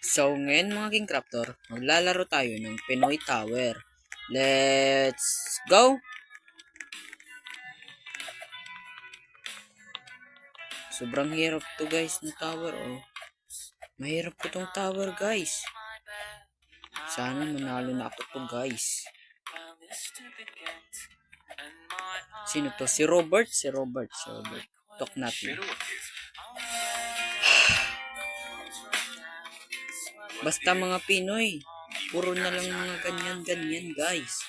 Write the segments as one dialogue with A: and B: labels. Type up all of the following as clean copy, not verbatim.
A: So, ngayon mga King Crafter, maglalaro tayo ng Pinoy Tower. Let's go! Sobrang hirap to guys ng tower, oh. Mahirap po tong tower guys. Sana manalo na ako to guys. Sino to? Si Robert? Si Robert. Talk natin. Basta mga Pinoy, puro na lang mga ganyan-ganyan guys.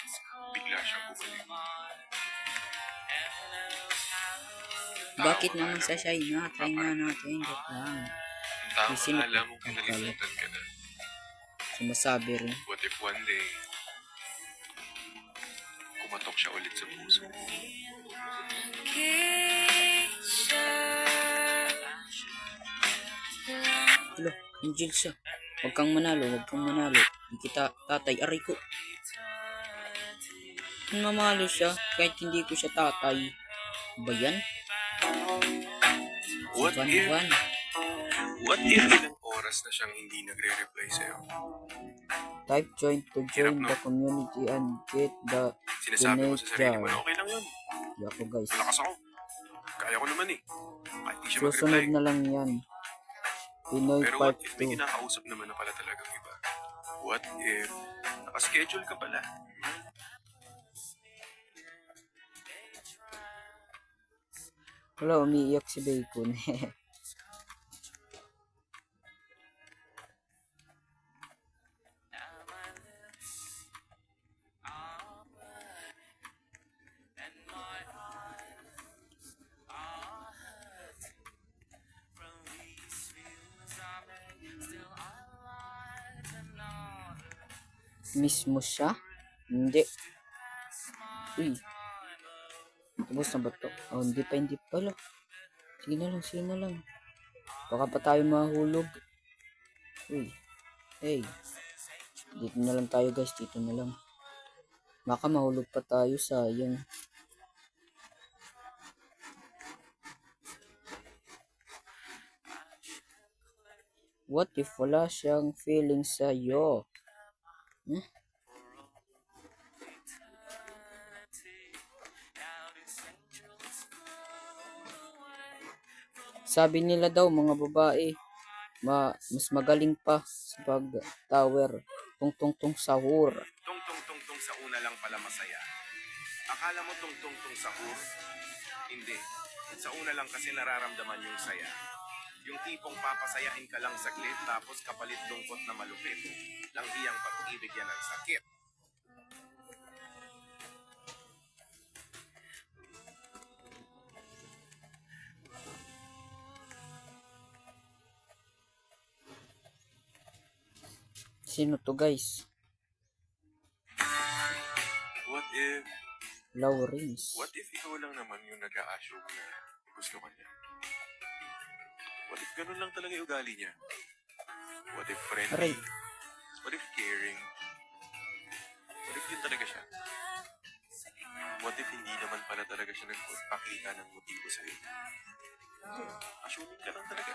A: Bakit naman sa China? Try nga natin. Get lang.
B: Tama, alam mo kinalimutan ka na.
A: Sumasabi rin.
B: What if one day, kumatok siya ulit sa puso mo?
A: Hello, Angel siya. Huwag kang manalo, huwag kang manalo. Hindi kita tatay. Aray ko. Mamalo siya kahit hindi ko siya tatay. Ba yan?
B: What if ilang oras na siyang hindi nagre-reply sa'yo?
A: Type join to join the community and get the
B: Sinasabi mo sa sarili mo
A: jar.
B: na okay lang yun.
A: Di ako guys.
B: Malakas ako. Kaya ko naman eh. Kahit di siya
A: Susunod
B: mag-reply.
A: na lang yan. Pinoy
B: Pero
A: part
B: what if may
A: 2.
B: kinakausap naman na pala talagang iba? What if nakaschedule ka pala?
A: Wala, umiiyak si Bacon. Miss mo siya? Hindi. Uy. Tapos na ba to? Oh, hindi pa pala. Sige na lang. Baka pa tayo mahulog. Uy. Hey. Dito na lang tayo guys, dito na lang. Baka mahulog pa tayo, sayang. What if wala siyang feeling sa'yo? Sabi nila daw mga babae, mas magaling pa sa pag-tower. Tungtong sahur.
B: Tungtong sa una lang pala masaya. Akala mo tungtong sahur? Hindi. Sa una lang kasi nararamdaman yung saya. Yung tipong papasayain ka lang saglit tapos kapalit lungkot na malupit. Langhiyang pag-ibig yan ang sakit.
A: Sino to guys?
B: What if
A: Lawrence.
B: ikaw lang naman yung nag-a-assume na gusto ka niya? What if ganun lang talaga yung ugali niya? What if friendly?
A: Aray.
B: What if caring? What if yun talaga siya? What if hindi naman pala talaga siya nagpakita ng motibo sa'yo? Assuming ka lang talaga.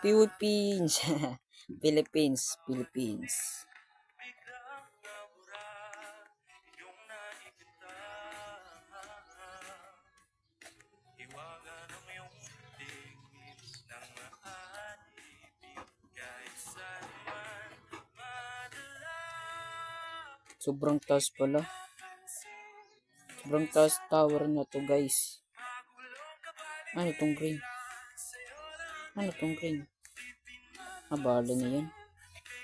A: Philippines. Philippines. Sobrang taas pala. Sobrang taas tower na to guys. Ano tong green? Bala na yan.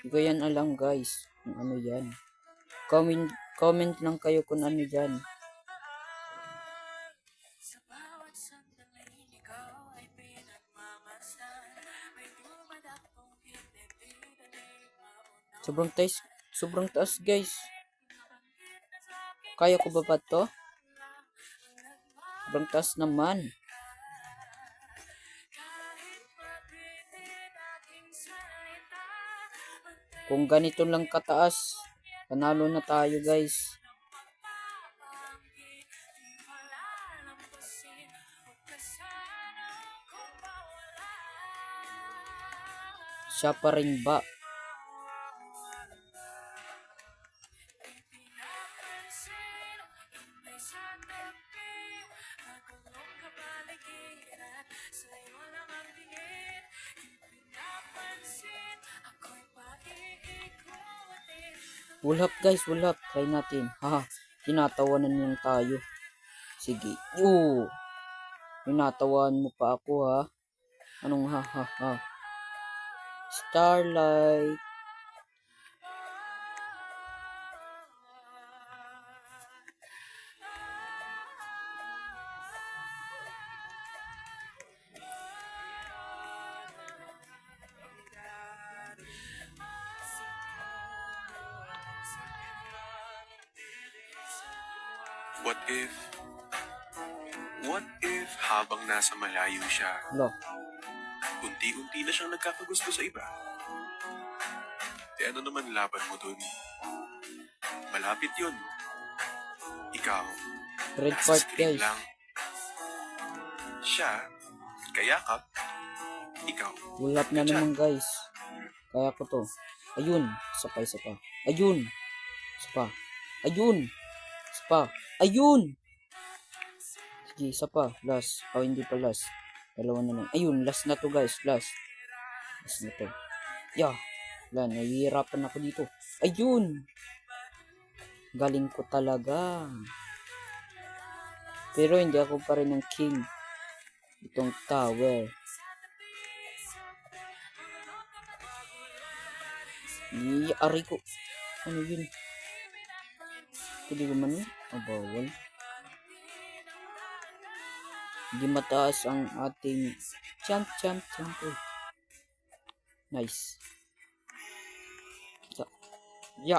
A: Hindi ko yan alam guys. Kung ano yan. Comment lang kayo kung ano yan. Sobrang taas guys. Kaya ko ba to? Sobrang taas naman. Kung ganito lang kataas, panalo na tayo guys. Siya pa rin ba? Wall up guys, wall up. Try natin. Haha, tinatawanan lang tayo. Sige. Tinatawanan mo pa ako ha. Anong ha ha ha? Starlight.
B: What if habang nasa malayo siya,
A: Lo.
B: unti-unti na siyang nagkakagusto sa iba? Ano naman laban mo dun? Malapit yun. Ikaw,
A: Red
B: nasa
A: part
B: screen
A: guys.
B: lang. Siya, kayakap. Ikaw,
A: Wall up na naman guys. Kaya ko to. Ayun. Isa pa, isa pa. Ayun. Isa pa. Ayun. Isa pa. Ayun. Sige, isa pa. Last. Oh, hindi pa last. Dalawa na lang. Ayun, last na to guys. Last. Last na to. Yeah. Wala, nahihirapan ako dito. Ayun. Galing ko talaga. Pero hindi ako pa rin ng king. Itong tower. Aray ko. Ano yun? Hindi ko man yun. Bawal. Hindi mataas ang ating champ. Nice. Ya.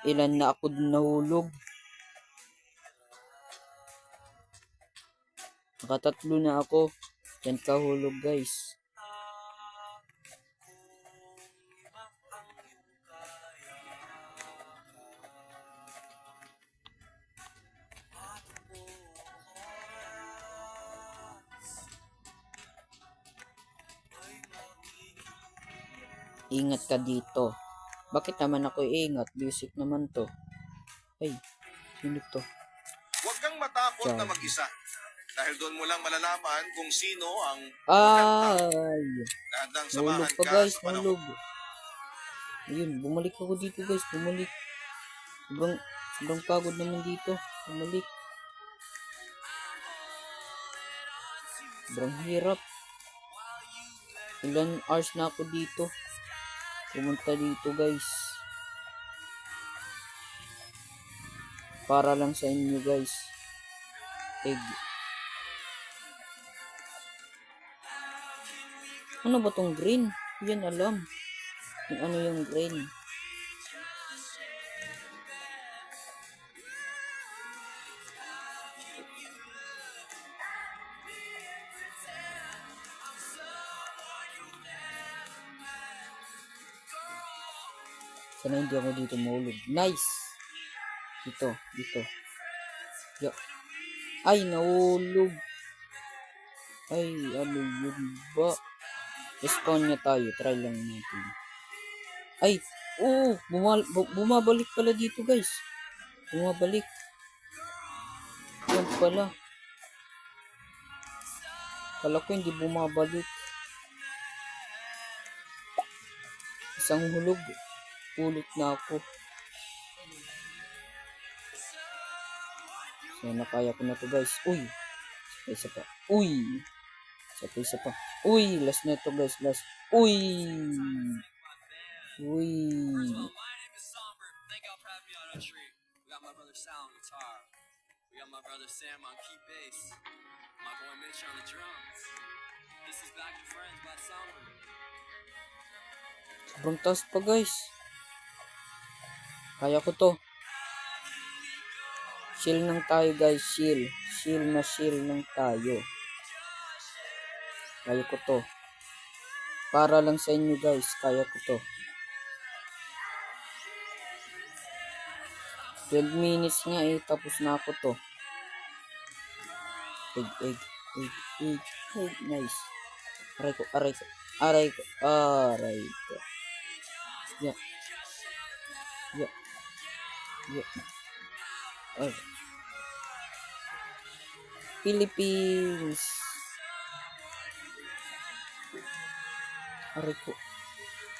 A: Ilan na ako dun nahulog? Nakatatlo na ako. Yan kahulog guys. Ingat ka dito. Bakit naman ako iingat? Basic naman to. Ay, sino to?
B: huwag kang matakot na mag-isa. Dahil doon mo lang malalaman kung sino ang
A: Ay!
B: handang
A: Nahulog
B: samahan
A: pa
B: ka
A: guys,
B: sa panahon.
A: nahulog. Ayun, bumalik ako dito guys, bumalik. Sobrang pagod naman dito. Bumalik. Sobrang hirap. Ilan hours na ako dito. Pumunta dito guys. Para lang sa inyo guys. Egg. Ano ba tong green? Yan alam. Kung ano yung green. Sana hindi ako dito mahulog. Nice! Dito. Yeah. Ay, nahulog. Ay, ano yun ba? Respawn niya tayo. Try lang natin. Ay, oo. Bumabalik pala dito guys. Bumabalik. Yan pala. Kala ko hindi bumabalik. Isang hulog. Ulit na ako. Sana kaya ko na to guys. Uy. Isa pa. Uy. Isa pa. Uy. Last na to guys. Last. Uy. Uy.
C: My brother Sal on guitar. We got my brother Sam on key bass. My boy Mitch on the drums. This is Back to Friends by Summer.
A: Sobrang taas pa guys. Kaya ko to. Chill lang tayo guys. Chill lang tayo. Kaya ko to. Para lang sa inyo guys, kaya ko to. 12 minutes nga eh, tapos na ako to. Egg. Nice. Aray ko. Yeah. Ay. Philippines. Aray ko.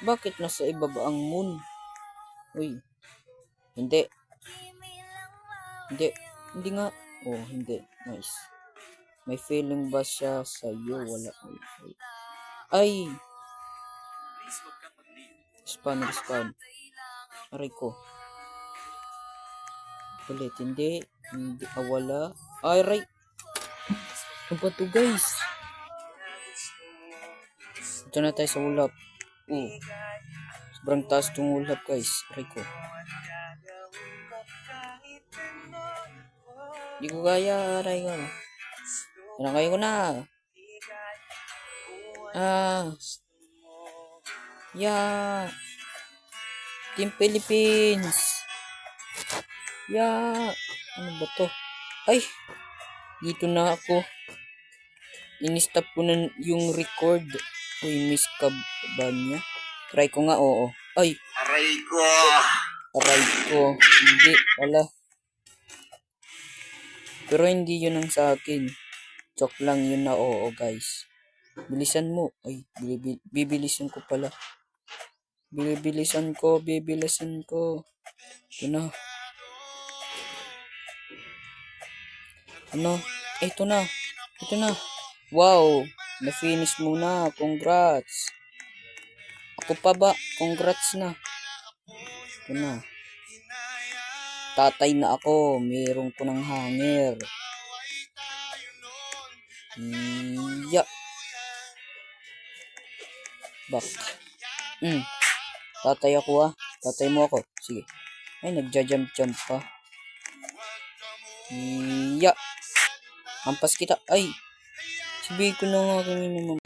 A: Bakit nasa ibaba ang moon? Uy. Hindi. Hindi nga. Oh, hindi. Nice. May feeling ba siya sa'yo? Wala. Ay. Respawn. Aray ko. Ulit. Hindi. Wala. Aray. Ano ba to guys? Ito na tayo sa ulap. Sobrang taas itong ulap guys. Aray ko. Di ko kaya. Aray ko. Kaya ko na. Yeah. Team Philippines. Yeah. Ano ba to? Ay. Dito na ako. In-stop ko na yung record. Uy, miss ka ba niya? Try ko nga, oo. Ay. Aray ko. Hindi. Wala. Pero hindi yun ang sa akin. Joke lang yun na oo, guys. Bilisan mo. Ay, bibilisan ko pala. Bibilisan ko. Ito na. Ano? Ito na. Wow. Na-finish mo na. Congrats. Ako pa ba? Congrats na. Ito na. Tatay na ako. Meron ko ng hanger. Yeah. Back. Tatay ako Tatay mo ako. Sige. Ay, nagja-jump pa. Yeah. Hampas kita. Ay. Sabihin ko na nga kanina